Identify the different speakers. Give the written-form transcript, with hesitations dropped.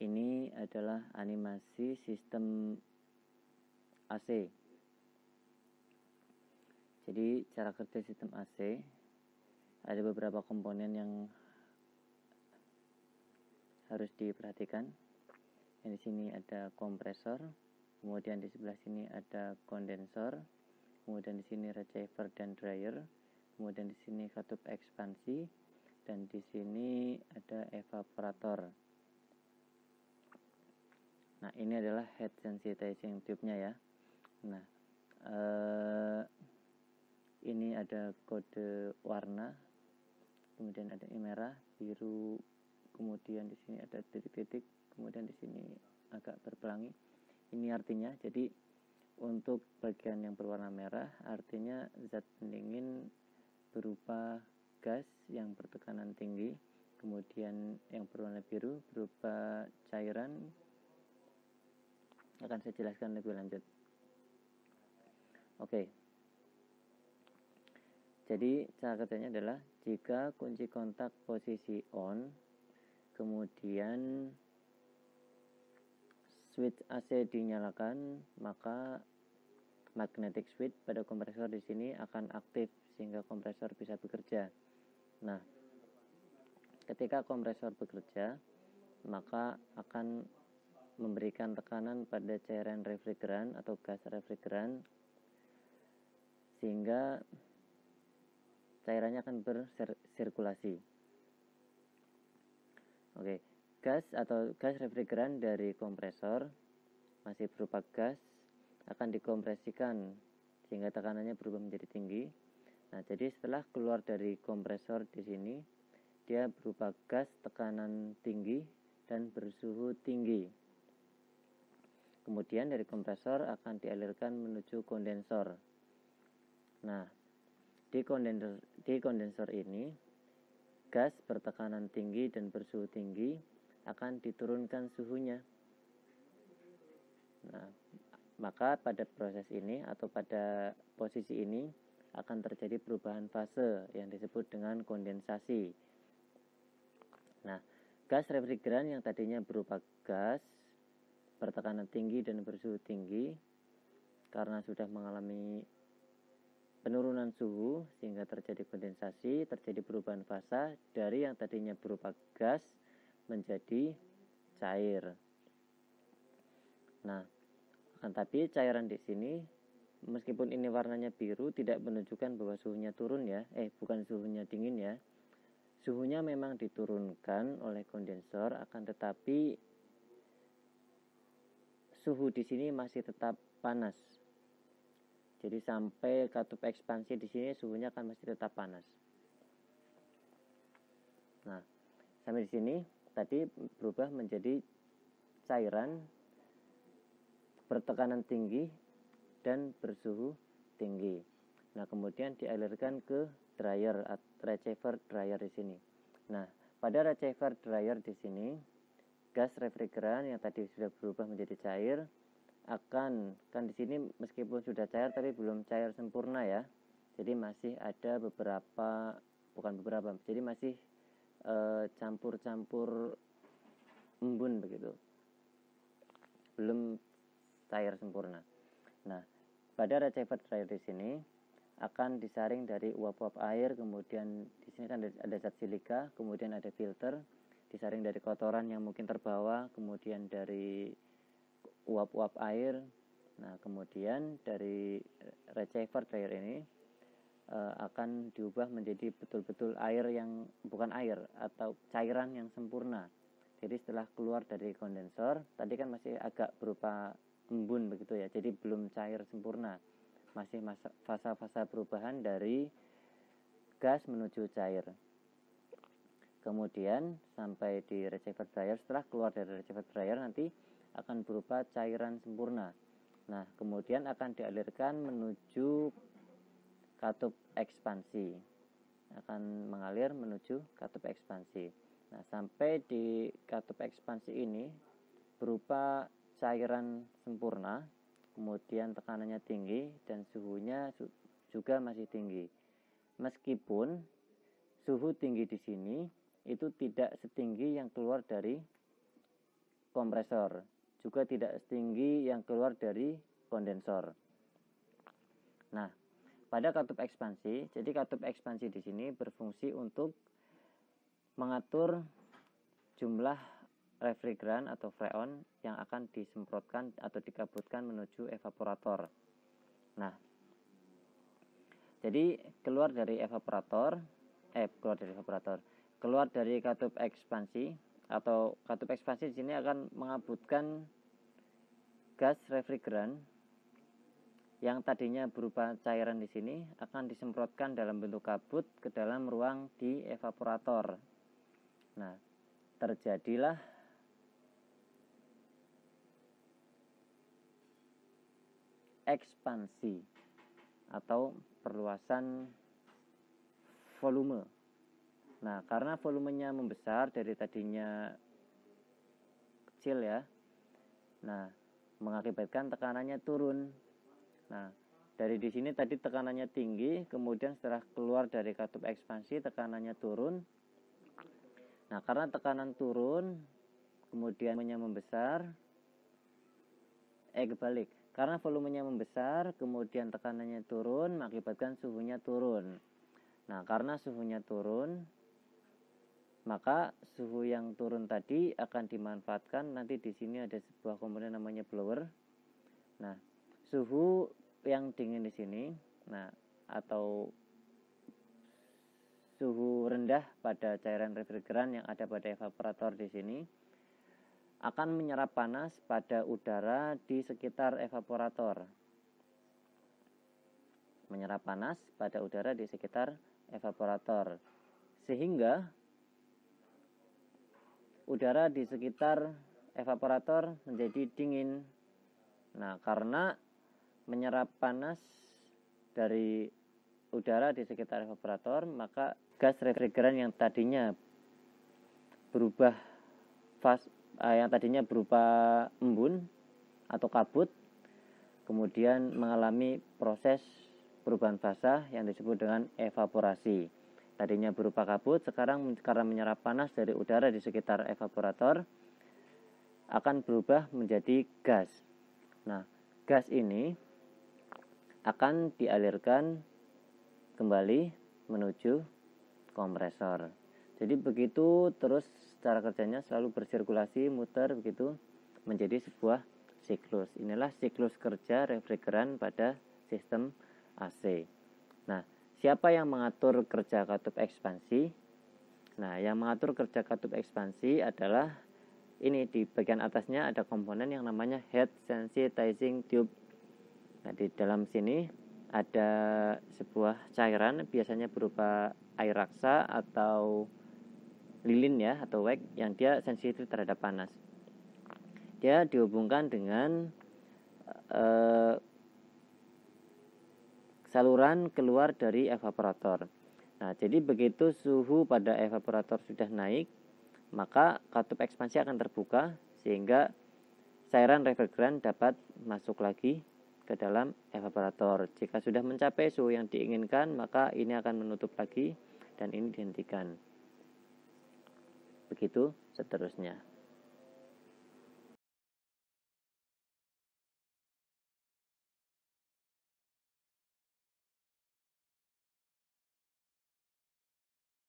Speaker 1: ini adalah animasi sistem AC. Jadi cara kerja sistem AC, ada beberapa komponen yang harus diperhatikan. Yang di sini ada kompresor, kemudian di sebelah sini ada kondensor, kemudian di sini receiver dan dryer, kemudian di sini katup ekspansi, dan di sini ada evaporator. Nah, ini adalah head sensitizing tube-nya ya. Nah, ini ada kode warna, kemudian ada merah, biru, kemudian di sini ada titik-titik, kemudian di sini agak berpelangi. Ini artinya, jadi untuk bagian yang berwarna merah artinya zat pendingin berupa gas yang bertekanan tinggi, kemudian yang berwarna biru berupa cairan. Akan saya jelaskan lebih lanjut. Oke. Jadi cara kerjanya adalah jika kunci kontak posisi on, kemudian switch AC dinyalakan, maka magnetic switch pada kompresor di sini akan aktif sehingga kompresor bisa bekerja. Nah, ketika kompresor bekerja, maka akan memberikan tekanan pada cairan refrigeran atau gas refrigeran sehingga cairannya akan bersirkulasi. Oke, gas atau gas refrigeran dari kompresor masih berupa gas akan dikompresikan sehingga tekanannya berubah menjadi tinggi. Nah, jadi setelah keluar dari kompresor di sini, dia berupa gas tekanan tinggi dan bersuhu tinggi. Kemudian dari kompresor akan dialirkan menuju kondensor. Nah, di kondensor ini, gas bertekanan tinggi dan bersuhu tinggi akan diturunkan suhunya. Nah, maka pada proses ini atau pada posisi ini akan terjadi perubahan fase yang disebut dengan kondensasi. Nah, gas refrigeran yang tadinya berupa gas bertekanan tinggi dan bersuhu tinggi karena sudah mengalami penurunan suhu sehingga terjadi kondensasi, terjadi perubahan fasa dari yang tadinya berupa gas menjadi cair. Nah, akan tapi cairan di sini meskipun ini warnanya biru tidak menunjukkan bahwa suhunya turun ya. Bukan suhunya dingin ya. Suhunya memang diturunkan oleh kondensor, akan tetapi suhu di sini masih tetap panas. Jadi sampai katup ekspansi di sini suhunya akan masih tetap panas. Nah, sampai di sini tadi berubah menjadi cairan bertekanan tinggi dan bersuhu tinggi. Nah, kemudian dialirkan ke dryer atau receiver dryer di sini. Nah, pada receiver dryer di sini gas refrigeran yang tadi sudah berubah menjadi cair kan di sini meskipun sudah cair tapi belum cair sempurna ya. Jadi masih ada jadi masih campur-campur embun begitu. Belum cair sempurna. Nah, pada receiver dryer di sini akan disaring dari uap-uap air, kemudian di sini kan ada zat silika, kemudian ada filter, disaring dari kotoran yang mungkin terbawa, kemudian dari uap-uap air. Nah, kemudian dari receiver dryer ini akan diubah menjadi betul-betul air yang bukan air atau cairan yang sempurna. Jadi setelah keluar dari kondensor, tadi kan masih agak berupa embun begitu ya. Jadi belum cair sempurna. Masih fasa-fasa perubahan dari gas menuju cair. Kemudian sampai di receiver dryer, setelah keluar dari receiver dryer nanti akan berupa cairan sempurna. Nah, kemudian akan dialirkan menuju katup ekspansi. Akan mengalir menuju katup ekspansi. Nah, sampai di katup ekspansi ini berupa cairan sempurna, kemudian tekanannya tinggi dan suhunya juga masih tinggi. Meskipun suhu tinggi di sini itu tidak setinggi yang keluar dari kompresor, juga tidak setinggi yang keluar dari kondensor. Nah, pada katup ekspansi, jadi katup ekspansi di sini berfungsi untuk mengatur jumlah refrigeran atau freon yang akan disemprotkan atau dikabutkan menuju evaporator. Nah, jadi keluar dari katup ekspansi atau katup ekspansi di sini akan mengabutkan gas refrigeran yang tadinya berupa cairan di sini akan disemprotkan dalam bentuk kabut ke dalam ruang di evaporator. Nah, terjadilah ekspansi atau perluasan volume. Nah, karena volumenya membesar dari tadinya kecil ya. Nah, mengakibatkan tekanannya turun. Nah, dari di sini tadi tekanannya tinggi, kemudian setelah keluar dari katup ekspansi tekanannya turun. Nah, karena tekanan turun, kemudian volumenya membesar, kebalik. Karena volumenya membesar, kemudian tekanannya turun, mengakibatkan suhunya turun. Nah, karena suhunya turun, maka suhu yang turun tadi akan dimanfaatkan. Nanti di sini ada sebuah komponen namanya blower. Nah, suhu yang dingin di sini, nah atau suhu rendah pada cairan refrigeran yang ada pada evaporator di sini akan menyerap panas pada udara di sekitar evaporator. Menyerap panas pada udara di sekitar evaporator. Sehingga udara di sekitar evaporator menjadi dingin. Nah, karena menyerap panas dari udara di sekitar evaporator, maka gas refrigeran yang tadinya berupa embun atau kabut, kemudian mengalami proses perubahan fasa yang disebut dengan evaporasi. Tadinya berupa kabut, sekarang karena menyerap panas dari udara di sekitar evaporator akan berubah menjadi gas. Nah, gas ini akan dialirkan kembali menuju kompresor. Jadi begitu terus cara kerjanya, selalu bersirkulasi, muter begitu menjadi sebuah siklus. Inilah siklus kerja refrigeran pada sistem AC. Nah, siapa yang mengatur kerja katup ekspansi? Nah, yang mengatur kerja katup ekspansi adalah ini, di bagian atasnya ada komponen yang namanya heat sensitizing tube. Nah, di dalam sini ada sebuah cairan, biasanya berupa air raksa atau lilin ya, atau wax, yang dia sensitif terhadap panas. Dia dihubungkan dengan saluran keluar dari evaporator. Nah, jadi begitu suhu pada evaporator sudah naik, maka katup ekspansi akan terbuka sehingga cairan refrigeran dapat masuk lagi ke dalam evaporator. Jika sudah mencapai suhu yang diinginkan, maka ini akan menutup lagi dan ini dihentikan. Begitu seterusnya.